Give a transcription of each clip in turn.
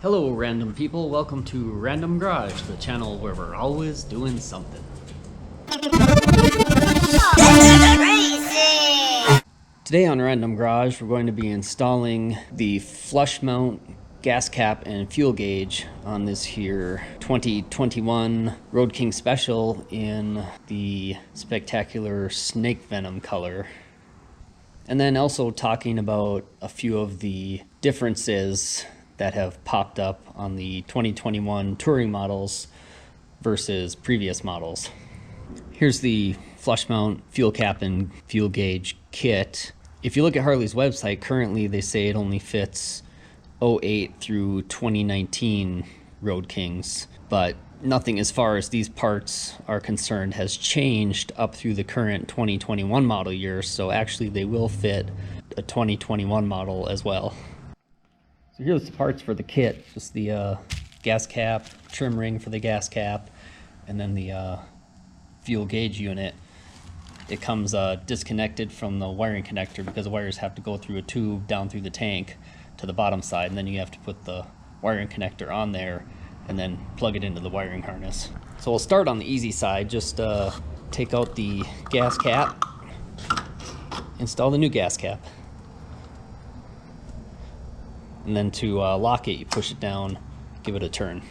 Hello random people, welcome to Random Garage, the channel where we're always doing something. Today on Random Garage we're going to be installing the flush mount gas cap and fuel gauge on this here 2021 Road King Special in the spectacular Snake Venom color. And then also talking about a few of the differences that have popped up on the 2021 touring models versus previous models. Here's the flush mount fuel cap and fuel gauge kit. If you look at Harley's website, currently they say it only fits 08 through 2019 Road Kings, but nothing as far as these parts are concerned has changed up through the current 2021 model year, so actually they will fit a 2021 model as well. So here's the parts for the kit, just the gas cap, trim ring for the gas cap, and then the fuel gauge unit. It comes disconnected from the wiring connector because the wires have to go through a tube down through the tank to the bottom side, and then you have to put the wiring connector on there and then plug it into the wiring harness. So we'll start on the easy side, just take out the gas cap, install the new gas cap. And then to lock it, you push it down, give it a turn,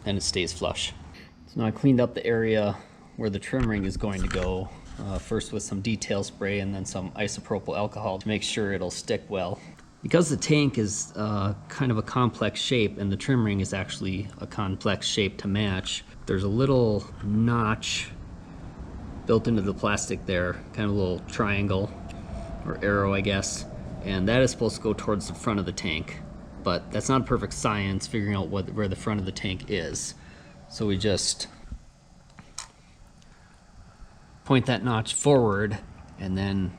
and it stays flush. So now I cleaned up the area where the trim ring is going to go, first with some detail spray and then some isopropyl alcohol to make sure it'll stick well. Because the tank is kind of a complex shape and the trim ring is actually a complex shape to match, there's a little notch built into the plastic there, kind of a little triangle or arrow, I guess. And that is supposed to go towards the front of the tank, but that's not a perfect science figuring out where the front of the tank is. So we just point that notch forward and then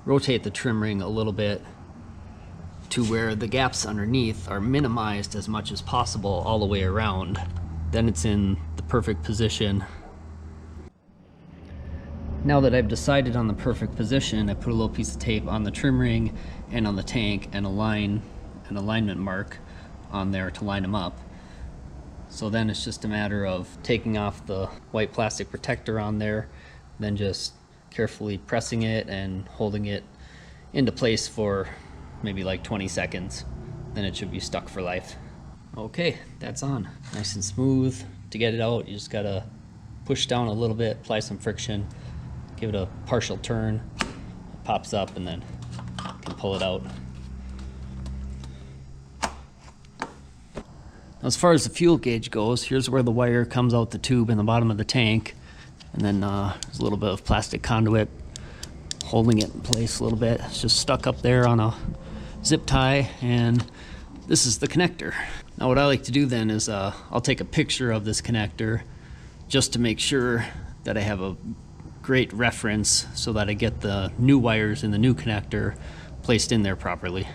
rotate the trim ring a little bit to where the gaps underneath are minimized as much as possible all the way around. Then it's in the perfect position. Now that I've decided on the perfect position, I put a little piece of tape on the trim ring and on the tank and an alignment mark on there to line them up. So then it's just a matter of taking off the white plastic protector on there, then just carefully pressing it and holding it into place for maybe like 20 seconds. Then it should be stuck for life. Okay, that's on. Nice and smooth. To get it out, you just gotta push down a little bit, apply some friction, give it a partial turn, it pops up, and then you can pull it out. Now, as far as the fuel gauge goes, here's where the wire comes out the tube in the bottom of the tank, and then there's a little bit of plastic conduit holding it in place a little bit. It's just stuck up there on a zip tie, and this is the connector. Now what I like to do then is I'll take a picture of this connector just to make sure that I have a great reference so that I get the new wires in the new connector placed in there properly.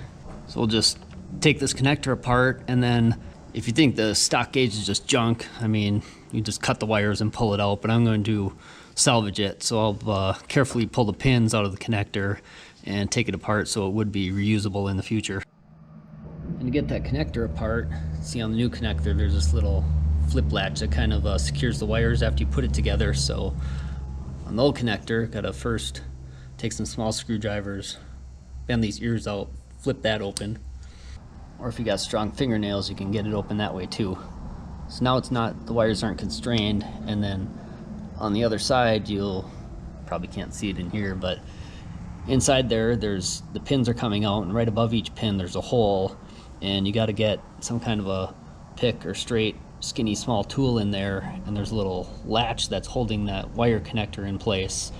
So we'll just take this connector apart, and then if you think the stock gauge is just junk, I mean, you just cut the wires and pull it out, but I'm going to salvage it. So I'll carefully pull the pins out of the connector and take it apart so it would be reusable in the future. And to get that connector apart, see on the new connector there's this little flip latch that kind of secures the wires after you put it together. So on the old connector, gotta first take some small screwdrivers, bend these ears out, flip that open. Or if you got strong fingernails, you can get it open that way too. So now the wires aren't constrained, and then on the other side, you'll probably can't see it in here, but inside there's the pins are coming out, and right above each pin there's a hole, and you gotta get some kind of a pick or straight skinny small tool in there, and there's a little latch that's holding that wire connector in place.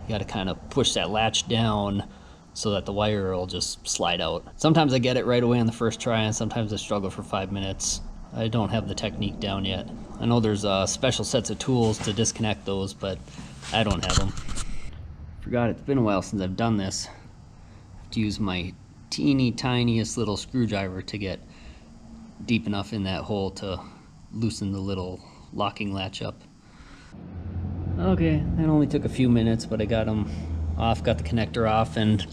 You gotta kind of push that latch down so that the wire will just slide out. Sometimes I get it right away on the first try, and sometimes I struggle for 5 minutes. I don't have the technique down yet. I know there's special sets of tools to disconnect those, but I don't have them. Forgot it's been a while since I've done this. I have to use my teeny tiniest little screwdriver to get deep enough in that hole to loosen the little locking latch up. Okay, that only took a few minutes, but I got them off, got the connector off, and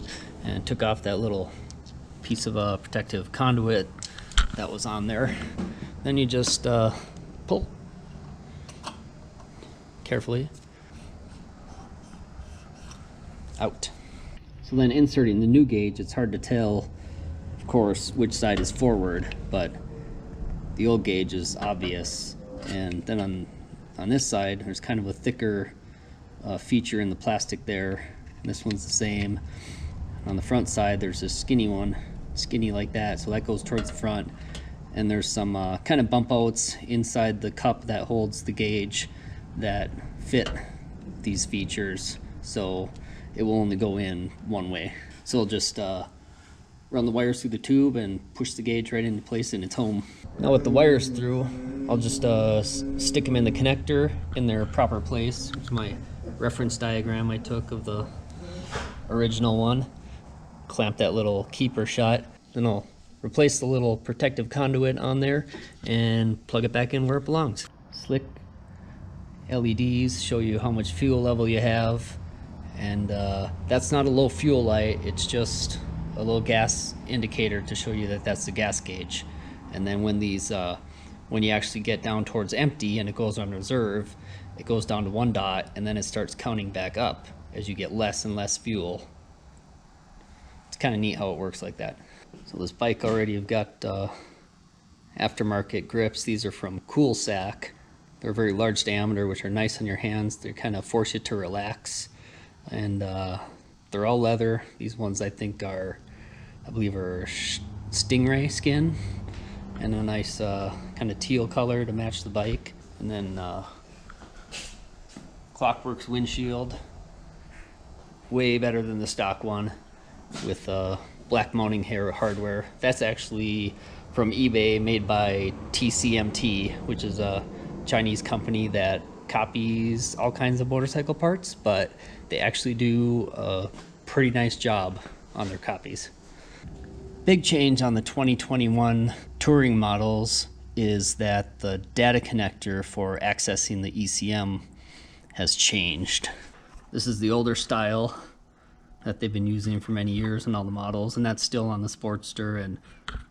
took off that little piece of protective conduit that was on there. Then you just pull carefully out. So then inserting the new gauge, it's hard to tell, of course, which side is forward, but the old gauge is obvious. And then on this side, there's kind of a thicker feature in the plastic there. And this one's the same. On the front side, there's a skinny one, skinny like that, so that goes towards the front. And there's some kind of bump outs inside the cup that holds the gauge that fit these features, so it will only go in one way. So I'll just run the wires through the tube and push the gauge right into place and it's home. Now with the wires through, I'll just stick them in the connector in their proper place. Here's my reference diagram I took of the original one. Clamp that little keeper shut. Then I'll replace the little protective conduit on there and plug it back in where it belongs. Slick LEDs show you how much fuel level you have, and that's not a low fuel light, it's just a little gas indicator to show you that that's the gas gauge. And then when these when you actually get down towards empty and it goes on reserve, it goes down to 1 dot and then it starts counting back up as you get less and less fuel. It's kind of neat how it works like that. So this bike already, you've got aftermarket grips. These are from Cool Sack. They're very large diameter, which are nice on your hands. They kind of force you to relax. And they're all leather. These ones I think are, I believe are stingray skin. And a nice kind of teal color to match the bike. And then Clockwork's windshield. Way better than the stock one with black mounting hardware. That's actually from eBay, made by TCMT, which is a Chinese company that copies all kinds of motorcycle parts, but they actually do a pretty nice job on their copies. Big change on the 2021 touring models is that the data connector for accessing the ECM has changed. This is the older style that they've been using for many years in all the models, and that's still on the Sportster and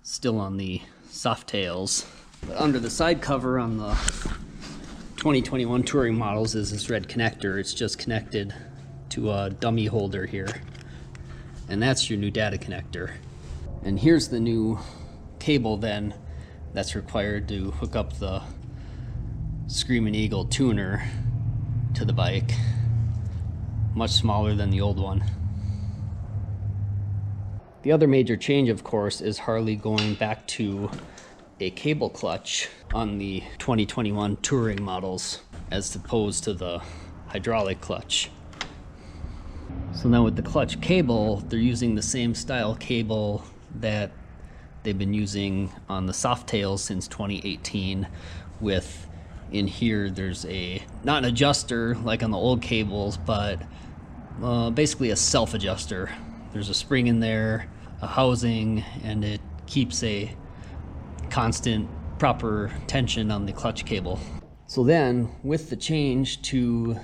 still on the Softails. But under the side cover on the 2021 touring models is this red connector. It's just connected to a dummy holder here, and that's your new data connector. And here's the new cable then that's required to hook up the Screaming Eagle tuner to the bike. Much smaller than the old one. The other major change, of course, is Harley going back to a cable clutch on the 2021 touring models as opposed to the hydraulic clutch. So now with the clutch cable, they're using the same style cable that they've been using on the Softails since 2018, with in here there's a, not an adjuster like on the old cables, but basically a self-adjuster. There's a spring in there, a housing, and it keeps a constant proper tension on the clutch cable. So then with the change to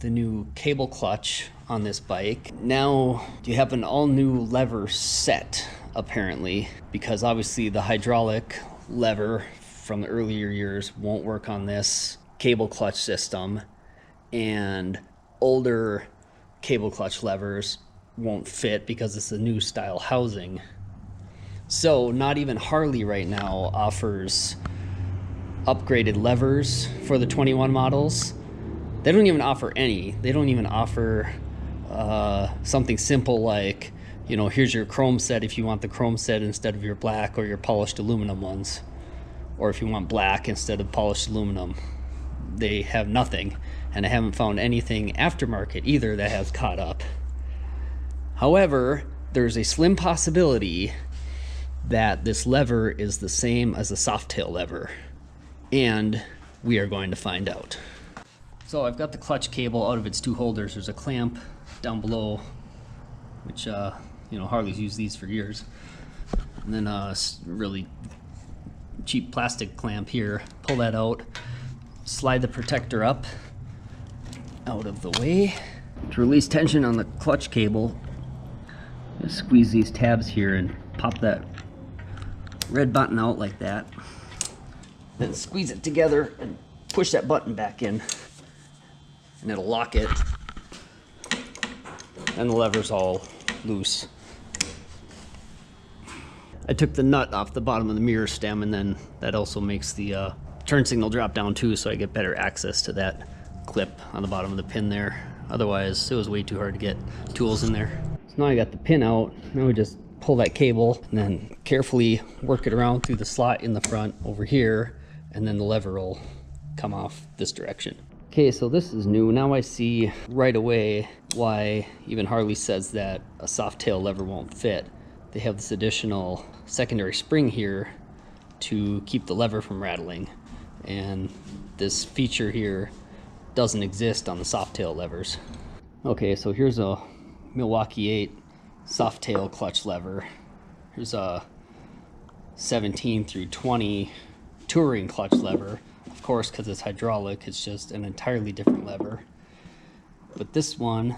the new cable clutch on this bike, now you have an all new lever set apparently, because obviously the hydraulic lever from the earlier years won't work on this cable clutch system, and older cable clutch levers won't fit because it's a new style housing. So not even Harley right now offers upgraded levers for the 21 models. They don't even offer any. They don't even offer something simple like, you know, here's your chrome set if you want the chrome set instead of your black or your polished aluminum ones, or if you want black instead of polished aluminum. They have nothing, and I haven't found anything aftermarket either that has caught up. However, there's a slim possibility that this lever is the same as a Softail lever, and we are going to find out. So I've got the clutch cable out of its two holders. There's a clamp down below, which you know, Harley's used these for years, and then a really cheap plastic clamp here. Pull that out, slide the protector up out of the way. To release tension on the clutch cable, just squeeze these tabs here and pop that red button out like that. Then squeeze it together and push that button back in, and it'll lock it. And the lever's all loose. I took the nut off the bottom of the mirror stem, and then that also makes the turn signal drop down too, so I get better access to that clip on the bottom of the pin there. Otherwise, it was way too hard to get tools in there. So now I got the pin out. Now we just pull that cable and then carefully work it around through the slot in the front over here, and then the lever will come off this direction. Okay, so this is new. Now I see right away why even Harley says that a soft tail lever won't fit. They have this additional secondary spring here to keep the lever from rattling, and this feature here doesn't exist on the soft tail levers. Okay, so here's a Milwaukee 8 soft tail clutch lever. Here's a 17 through 20 touring clutch lever. Of course, because it's hydraulic, it's just an entirely different lever. But this one,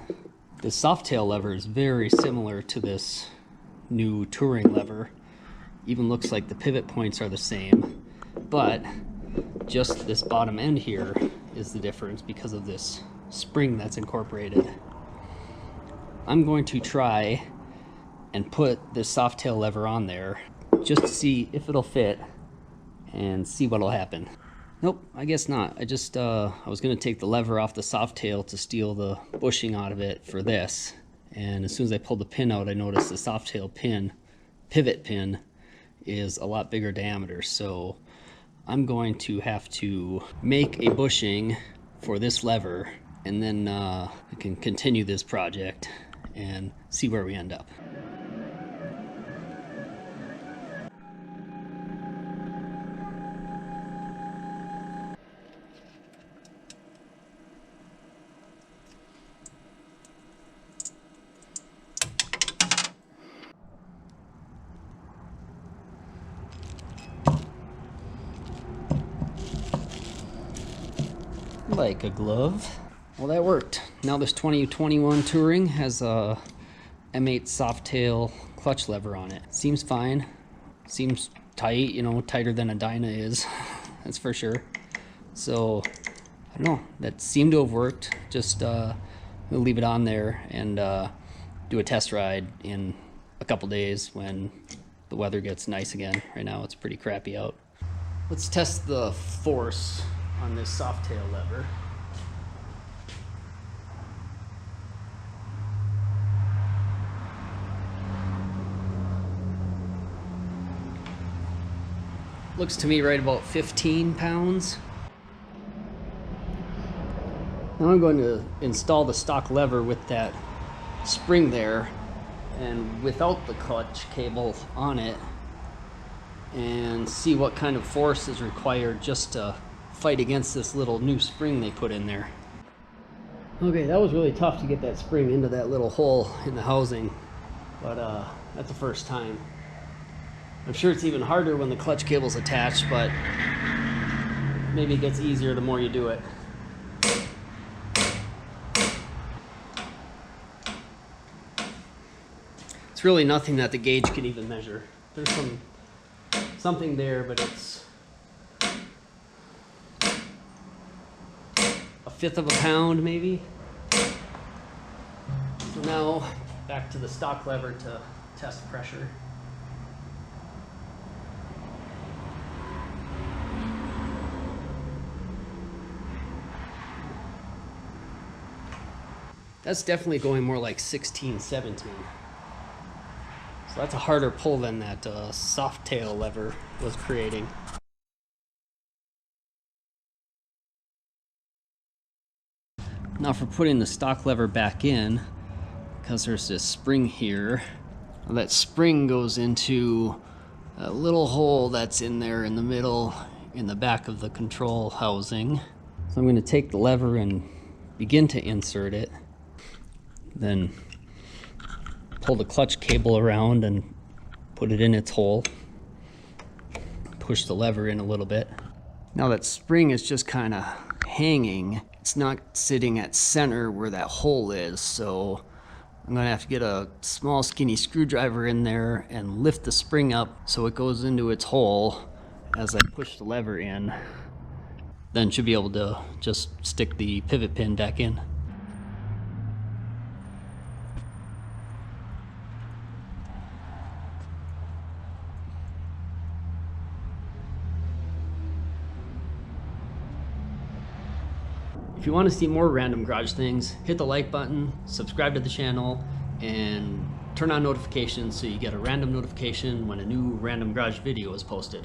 the soft tail lever, is very similar to this new touring lever. Even looks like the pivot points are the same, but just this bottom end here is the difference because of this spring that's incorporated. I'm going to try and put this soft tail lever on there just to see if it'll fit and see what'll happen. Nope, I guess not. I was gonna take the lever off the soft tail to steal the bushing out of it for this. And as soon as I pulled the pin out, I noticed the soft tail pin, pivot pin, is a lot bigger diameter. So I'm going to have to make a bushing for this lever, and then I can continue this project and see where we end up. Like a glove. Well, that worked. Now this 2021 Touring has a M8 soft tail clutch lever on it. Seems fine. Seems tight, you know, tighter than a Dyna is. That's for sure. So, I don't know. That seemed to have worked. Just we'll leave it on there and do a test ride in a couple days when the weather gets nice again. Right now it's pretty crappy out. Let's test the force on this soft tail lever. Looks to me right about 15 pounds. Now I'm going to install the stock lever with that spring there and without the clutch cable on it, and see what kind of force is required just to fight against this little new spring they put in there. Okay, that was really tough to get that spring into that little hole in the housing, but that's the first time. I'm sure it's even harder when the clutch cable's attached, but maybe it gets easier the more you do it. It's really nothing that the gauge can even measure. There's something there, but it's a fifth of a pound maybe. So now back to the stock lever to test pressure. That's definitely going more like 16, 17. So that's a harder pull than that soft tail lever was creating. Now for putting the stock lever back in, because there's this spring here, that spring goes into a little hole that's in there in the middle, in the back of the control housing. So I'm going to take the lever and begin to insert it, then pull the clutch cable around and put it in its hole, push the lever in a little bit. Now that spring is just kind of hanging. It's not sitting at center where that hole is, so I'm gonna have to get a small skinny screwdriver in there and lift the spring up so it goes into its hole as I push the lever in. Then should be able to just stick the pivot pin back in. If you want to see more random garage things, hit the like button, subscribe to the channel, and turn on notifications so you get a random notification when a new random garage video is posted.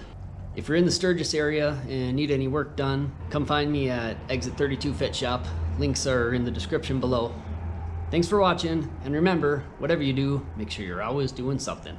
If you're in the Sturgis area and need any work done, come find me at Exit 32 Fit Shop. Links are in the description below. Thanks for watching, and remember, whatever you do, make sure you're always doing something.